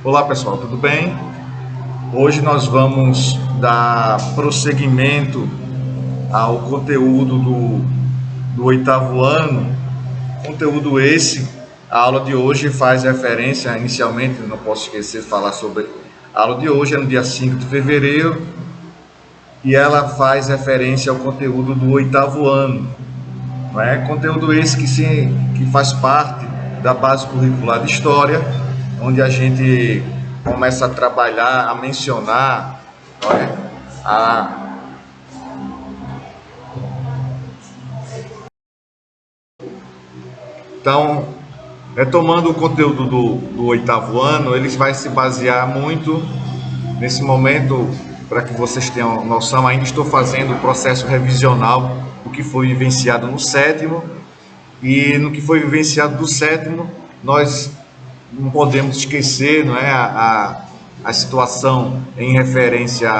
Olá pessoal, tudo bem? Hoje nós vamos dar prosseguimento ao conteúdo do oitavo ano. Conteúdo esse, a aula de hoje faz referência, inicialmente, não posso esquecer de falar sobre a aula de hoje, é no dia 5 de fevereiro, e ela faz referência ao conteúdo do oitavo ano. Não é? Conteúdo esse que faz parte da base curricular de História, onde a gente começa a trabalhar, a mencionar, não é? Então, retomando o conteúdo do oitavo ano, ele vai se basear muito nesse momento, para que vocês tenham noção, ainda estou fazendo o processo revisional do que foi vivenciado no sétimo, e no que foi vivenciado do sétimo, nós não podemos esquecer, não é, a situação em referência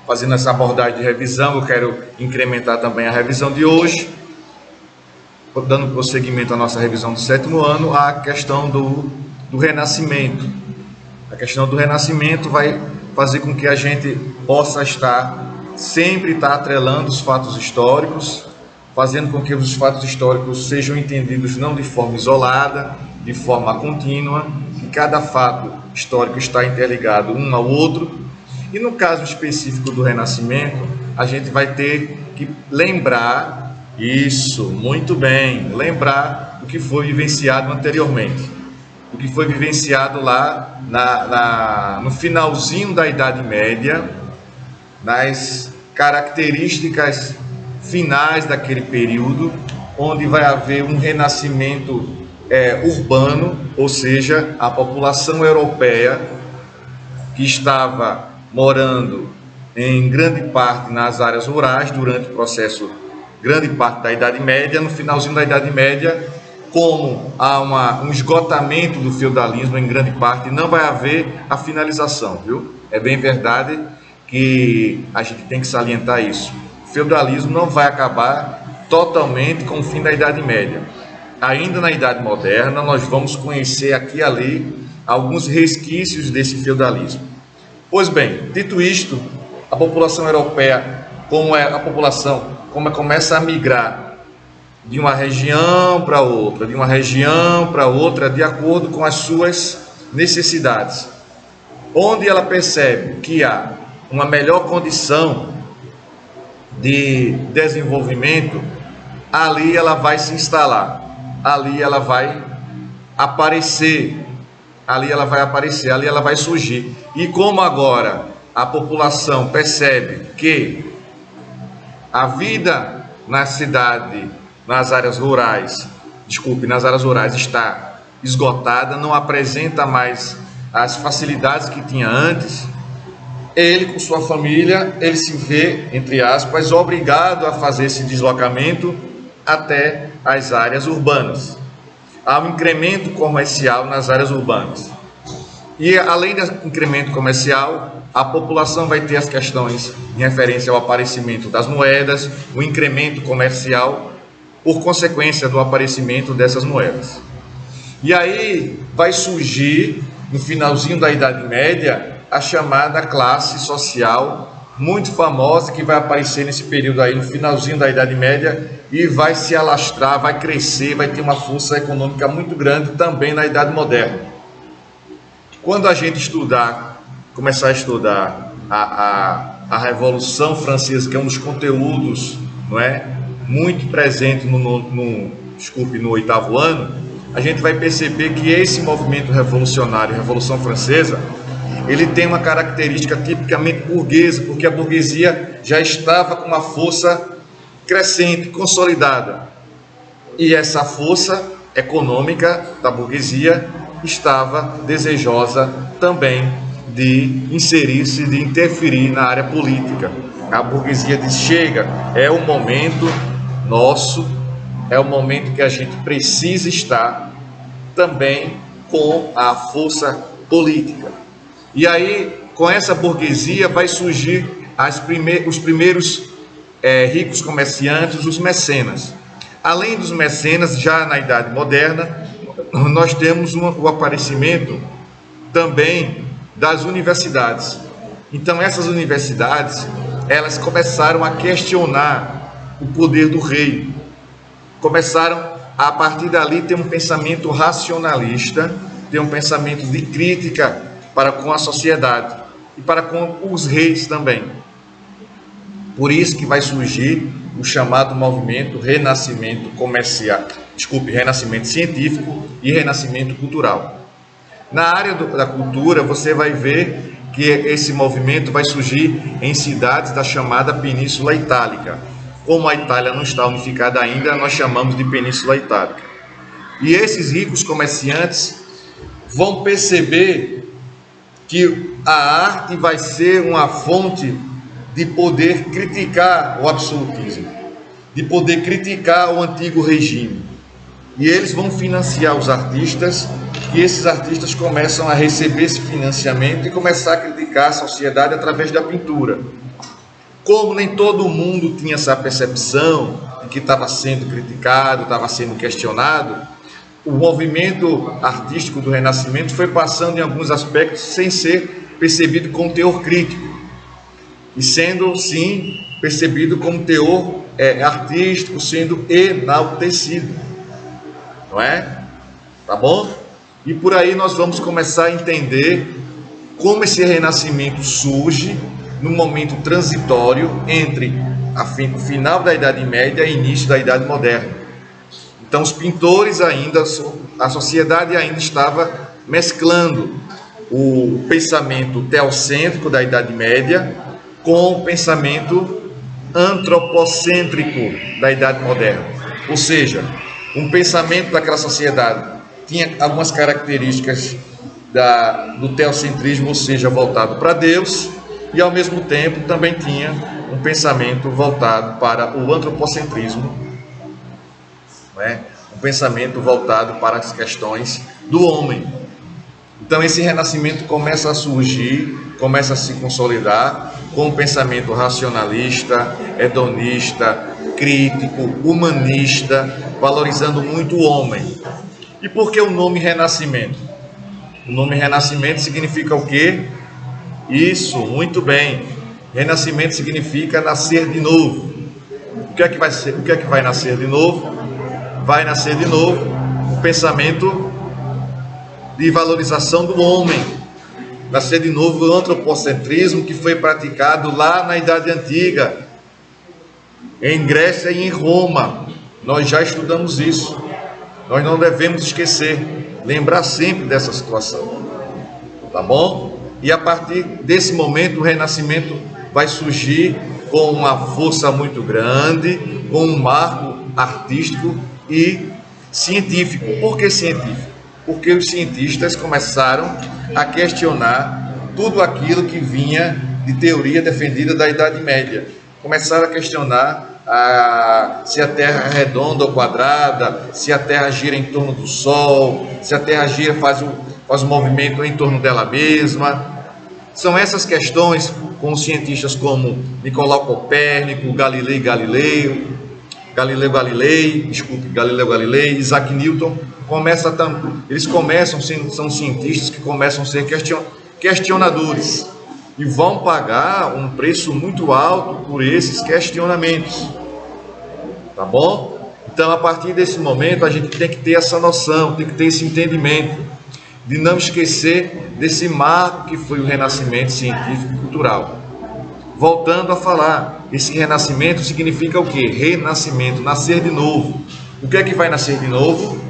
fazendo essa abordagem de revisão. Eu quero incrementar também a revisão de hoje, dando prosseguimento à nossa revisão do sétimo ano, a questão do renascimento. A questão do renascimento vai fazer com que a gente possa sempre estar atrelando os fatos históricos, fazendo com que os fatos históricos sejam entendidos não de forma isolada, de forma contínua, que cada fato histórico está interligado um ao outro. E no caso específico do Renascimento, a gente vai ter que lembrar isso, muito bem, lembrar o que foi vivenciado anteriormente, o que foi vivenciado lá no finalzinho da Idade Média, nas características finais daquele período, onde vai haver um renascimento urbano, ou seja, a população europeia que estava morando em grande parte nas áreas rurais durante o processo, grande parte da Idade Média. No finalzinho da Idade Média, como há um esgotamento do feudalismo em grande parte, não vai haver a finalização, viu? É bem verdade que a gente tem que salientar isso. O feudalismo não vai acabar totalmente com o fim da Idade Média. Ainda na Idade Moderna, nós vamos conhecer aqui e ali alguns resquícios desse feudalismo. Pois bem, dito isto, a população europeia, como começa a migrar de uma região para outra, de acordo com as suas necessidades, onde ela percebe que há uma melhor condição de desenvolvimento, ali ela vai se instalar, ali ela vai aparecer, ali ela vai surgir. E como agora a população percebe que a vida na cidade, nas áreas rurais está esgotada, não apresenta mais as facilidades que tinha antes, ele com sua família, ele se vê, entre aspas, obrigado a fazer esse deslocamento até as áreas urbanas. Há um incremento comercial nas áreas urbanas. E além do incremento comercial, a população vai ter as questões em referência ao aparecimento das moedas, o incremento comercial por consequência do aparecimento dessas moedas. E aí vai surgir, no finalzinho da Idade Média, a chamada classe social, muito famosa, que vai aparecer nesse período aí, no finalzinho da Idade Média, e vai se alastrar, vai crescer, vai ter uma força econômica muito grande também na Idade Moderna. Quando a gente começar a estudar a Revolução Francesa, que é um dos conteúdos, não é, muito presente no oitavo ano, a gente vai perceber que esse movimento revolucionário, Revolução Francesa, ele tem uma característica tipicamente burguesa, porque a burguesia já estava com uma força crescente, consolidada. E essa força econômica da burguesia estava desejosa também de inserir-se, de interferir na área política. A burguesia diz: chega, é o momento nosso, é o momento que a gente precisa estar também com a força política. E aí, com essa burguesia, vai surgir os primeiros ricos comerciantes, os mecenas. Além dos mecenas, já na Idade Moderna, nós temos o aparecimento também das universidades. Então essas universidades, elas começaram a questionar o poder do rei. Começaram a partir dali ter um pensamento racionalista, ter um pensamento de crítica para com a sociedade e para com os reis também. Por isso que vai surgir o chamado movimento renascimento renascimento científico e renascimento cultural. Na área da cultura, você vai ver que esse movimento vai surgir em cidades da chamada Península Itálica. Como a Itália não está unificada ainda, nós chamamos de Península Itálica. E esses ricos comerciantes vão perceber que a arte vai ser uma fonte de poder criticar o absolutismo, de poder criticar o antigo regime. E eles vão financiar os artistas, e esses artistas começam a receber esse financiamento e começar a criticar a sociedade através da pintura. Como nem todo mundo tinha essa percepção de que estava sendo criticado, estava sendo questionado, o movimento artístico do Renascimento foi passando em alguns aspectos sem ser percebido com teor crítico, e sendo, sim, percebido como teor artístico, sendo enaltecido. Não é? Tá bom? E por aí nós vamos começar a entender como esse renascimento surge num momento transitório entre o final da Idade Média e início da Idade Moderna. Então os pintores ainda, a sociedade ainda estava mesclando o pensamento teocêntrico da Idade Média com o pensamento antropocêntrico da Idade Moderna. Ou seja, um pensamento daquela sociedade tinha algumas características do teocentrismo, ou seja, voltado para Deus, e ao mesmo tempo também tinha um pensamento voltado para o antropocentrismo, não é? Um pensamento voltado para as questões do homem. Então esse renascimento começa a surgir, começa a se consolidar com um pensamento racionalista, hedonista, crítico, humanista, valorizando muito o homem. E por que o nome Renascimento? O nome Renascimento significa o quê? Isso, muito bem. Renascimento significa nascer de novo. O que é que vai ser? O que é que vai nascer de novo? Vai nascer de novo o pensamento de valorização do homem. Nascer de novo o antropocentrismo que foi praticado lá na Idade Antiga, em Grécia e em Roma. Nós já estudamos isso. Nós não devemos esquecer, lembrar sempre dessa situação. Tá bom? E a partir desse momento o Renascimento vai surgir com uma força muito grande, com um marco artístico e científico. Por que científico? Porque os cientistas começaram a questionar tudo aquilo que vinha de teoria defendida da Idade Média. Começaram a questionar se a Terra é redonda ou quadrada, se a Terra gira em torno do Sol, se a Terra gira, faz um movimento em torno dela mesma. São essas questões com cientistas como Nicolau Copérnico, Galileu Galilei, Isaac Newton. São cientistas que começam a ser questionadores e vão pagar um preço muito alto por esses questionamentos. Tá bom? Então, a partir desse momento, a gente tem que ter essa noção, tem que ter esse entendimento de não esquecer desse marco que foi o renascimento científico e cultural. Voltando a falar, esse renascimento significa o quê? Renascimento, nascer de novo. O que é que vai nascer de novo?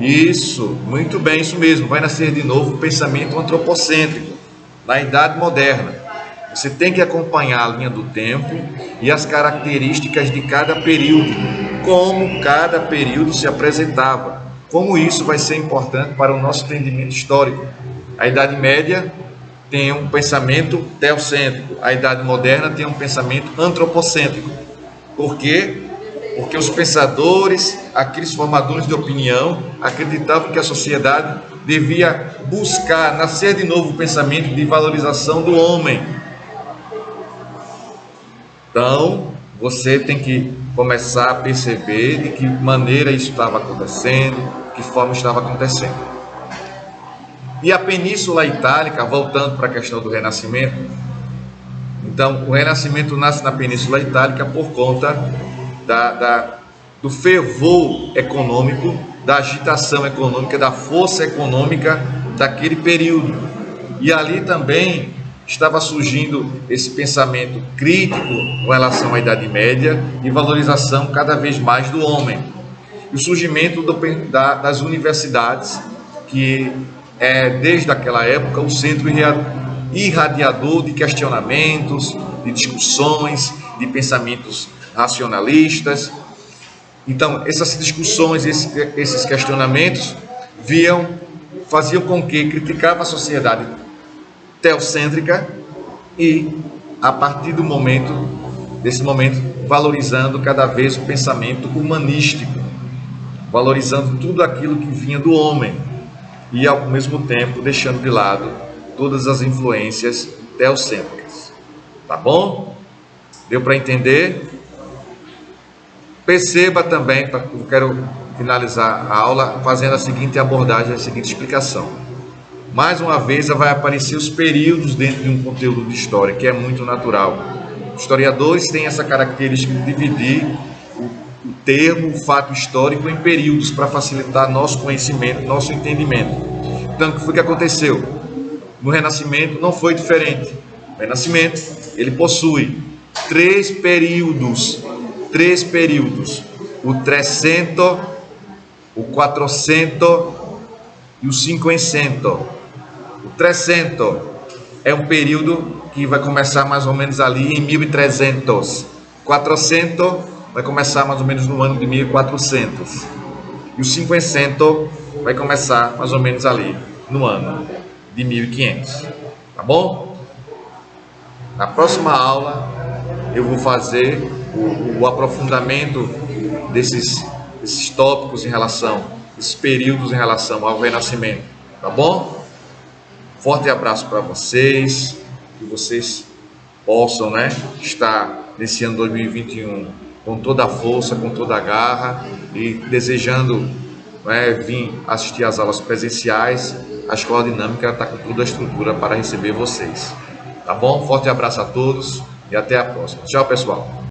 Isso, muito bem, isso mesmo, vai nascer de novo o pensamento antropocêntrico, na Idade Moderna. Você tem que acompanhar a linha do tempo e as características de cada período, como cada período se apresentava, como isso vai ser importante para o nosso entendimento histórico. A Idade Média tem um pensamento teocêntrico, a Idade Moderna tem um pensamento antropocêntrico. Por quê? Porque os pensadores, aqueles formadores de opinião, acreditavam que a sociedade devia buscar nascer de novo o pensamento de valorização do homem. Então, você tem que começar a perceber de que maneira isso estava acontecendo, de que forma estava acontecendo. E a Península Itálica, voltando para a questão do Renascimento, então o Renascimento nasce na Península Itálica por conta do fervor econômico, da agitação econômica, da força econômica daquele período. E ali também estava surgindo esse pensamento crítico com relação à Idade Média e valorização cada vez mais do homem. E o surgimento das universidades, que é desde aquela época o centro irradiador de questionamentos, de discussões, de pensamentos racionalistas. Então, essas discussões, esses questionamentos faziam com que criticavam a sociedade teocêntrica e, a partir desse momento, valorizando cada vez o pensamento humanístico, valorizando tudo aquilo que vinha do homem e, ao mesmo tempo, deixando de lado todas as influências teocêntricas. Tá bom? Deu para entender? Perceba também, eu quero finalizar a aula fazendo a seguinte abordagem, a seguinte explicação. Mais uma vez vai aparecer os períodos dentro de um conteúdo de história, que é muito natural. Os historiadores têm essa característica de dividir o termo, o fato histórico em períodos para facilitar nosso conhecimento, nosso entendimento. Então, o que foi que aconteceu? No Renascimento não foi diferente. O Renascimento, ele possui três períodos, o 300, o 400 e o 500. O 300 é um período que vai começar mais ou menos ali em 1300. 400 vai começar mais ou menos no ano de 1400. E o 500 vai começar mais ou menos ali no ano de 1500. Tá bom? Na próxima aula eu vou fazer o aprofundamento desses tópicos esses períodos em relação ao Renascimento. Tá bom? Forte abraço para vocês, que vocês possam, estar nesse ano 2021 com toda a força, com toda a garra e desejando vir assistir às aulas presenciais. A Escola Dinâmica está com toda a estrutura para receber vocês. Tá bom? Forte abraço a todos e até a próxima. Tchau, pessoal.